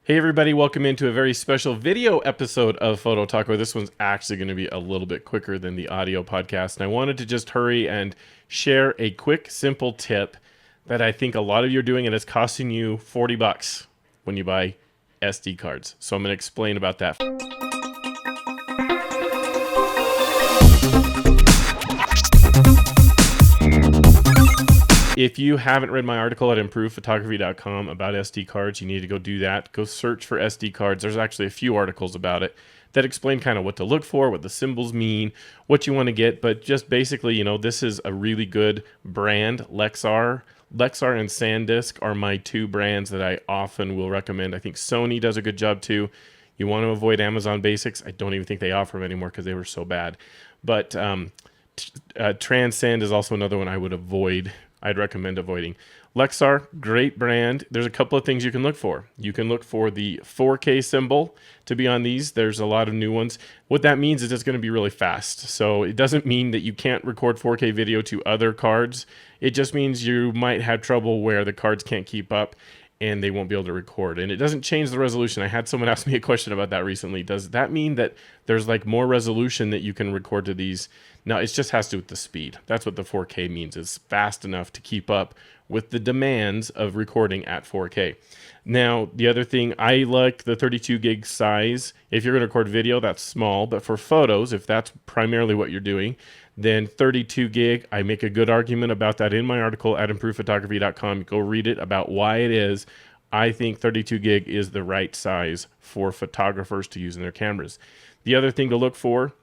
Hey everybody, welcome into a very special video episode of Photo Taco. This one's actually going to be a little bit quicker than the audio podcast, and I wanted to just hurry and share a quick, simple tip that I think a lot of you are doing, and it's costing you $40 when you buy SD cards. So I'm going to explain about that. If you haven't read my article at improvedphotography.com about SD cards, you need to go do that. Go search for SD cards. There's actually a few articles about it that explain kind of what to look for, what the symbols mean, what you want to get. But just basically, you know, this is a really good brand, Lexar. Lexar and SanDisk are my two brands that I often will recommend. I think Sony does a good job too. You want to avoid Amazon Basics. I don't even think they offer them anymore because they were so bad. But Transcend is also another one I would avoid. I'd recommend avoiding. Lexar, great brand. There's a couple of things you can look for. You can look for the 4K symbol to be on these. There's a lot of new ones. What that means is it's going to be really fast. So it doesn't mean that you can't record 4K video to other cards. It just means you might have trouble where the cards can't keep up and they won't be able to record. And it doesn't change the resolution. I had someone ask me a question about that recently. Does that mean that there's like more resolution that you can record to these? No, it just has to do with the speed. That's what the 4K means. It's fast enough to keep up with the demands of recording at 4K. Now, the other thing, I like the 32 gig size. If you're going to record video, that's small. But for photos, if that's primarily what you're doing, then 32 gig, I make a good argument about that in my article at improvedphotography.com. Go read it about why it is. I think 32 gig is the right size for photographers to use in their cameras. The other thing to look for,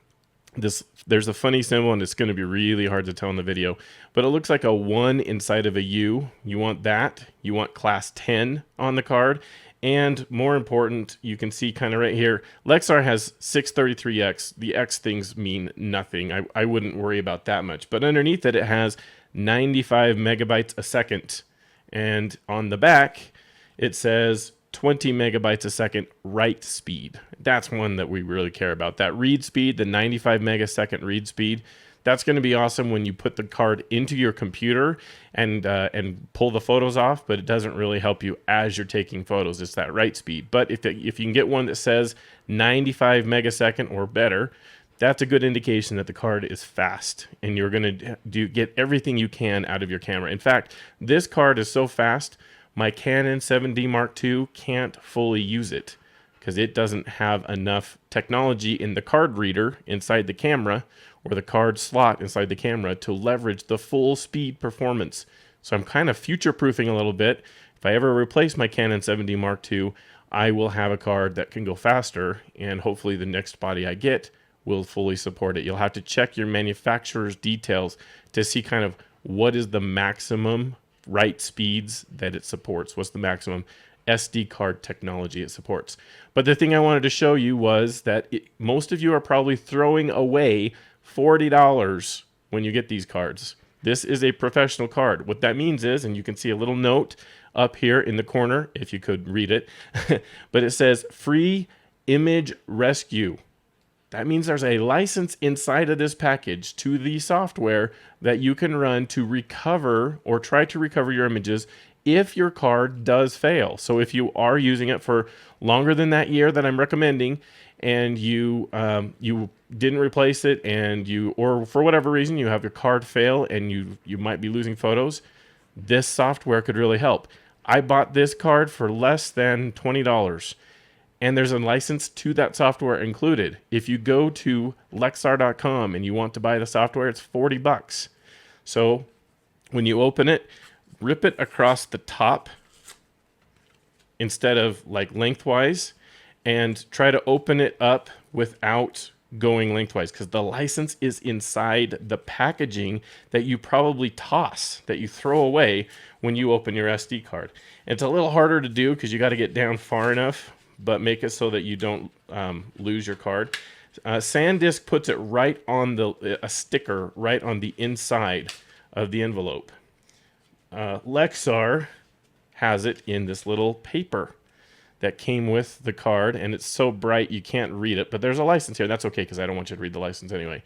there's a funny symbol, and it's going to be really hard to tell in the video, but it looks like a 1 inside of a U. You want that. You want class 10 on the card. And more important, you can see kind of right here, Lexar has 633X. The X things mean nothing. I wouldn't worry about that much. But underneath it, it has 95 megabytes a second. And on the back, it says 20 megabytes a second write speed. That's one that we really care about. That read speed, the 95 megasecond read speed, that's going to be awesome when you put the card into your computer and pull the photos off, but it doesn't really help you as you're taking photos. It's that write speed. But if you can get one that says 95 megasecond or better, that's a good indication that the card is fast and you're going to get everything you can out of your camera. In fact, this card is so fast, my Canon 7D Mark II can't fully use it because it doesn't have enough technology in the card reader inside the camera or the card slot inside the camera to leverage the full speed performance. So I'm kind of future-proofing a little bit. If I ever replace my Canon 7D Mark II, I will have a card that can go faster, and hopefully the next body I get will fully support it. You'll have to check your manufacturer's details to see kind of what is the maximum write speeds that it supports. What's the maximum SD card technology it supports? But the thing I wanted to show you was that most of you are probably throwing away $40 when you get these cards. This is a professional card. What that means is, and you can see a little note up here in the corner, if you could read it, but it says free image rescue. That means there's a license inside of this package to the software that you can run to recover or try to recover your images if your card does fail. So if you are using it for longer than that year that I'm recommending, and you didn't replace it, and or for whatever reason you have your card fail and you might be losing photos, this software could really help. I bought this card for less than $20. And there's a license to that software included. If you go to Lexar.com and you want to buy the software, it's $40. So when you open it, rip it across the top instead of like lengthwise, and try to open it up without going lengthwise, because the license is inside the packaging that you probably toss, that you throw away when you open your SD card. And it's a little harder to do because you got to get down far enough, but make it so that you don't lose your card. SanDisk puts it right on a sticker right on the inside of the envelope. Lexar has it in this little paper that came with the card, and it's so bright you can't read it, but there's a license here. That's okay because I don't want you to read the license anyway.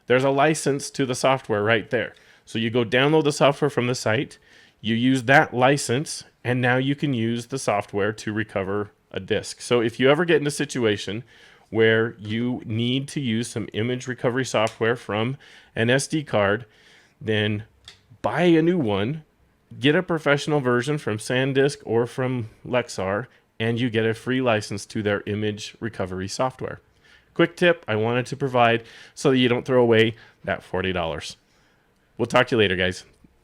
There's a license to the software right there. So you go download the software from the site, you use that license, and now you can use the software to recover a disk. So if you ever get in a situation where you need to use some image recovery software from an SD card, then buy a new one, get a professional version from SanDisk or from Lexar, and you get a free license to their image recovery software. Quick tip I wanted to provide so that you don't throw away that $40. We'll talk to you later, guys.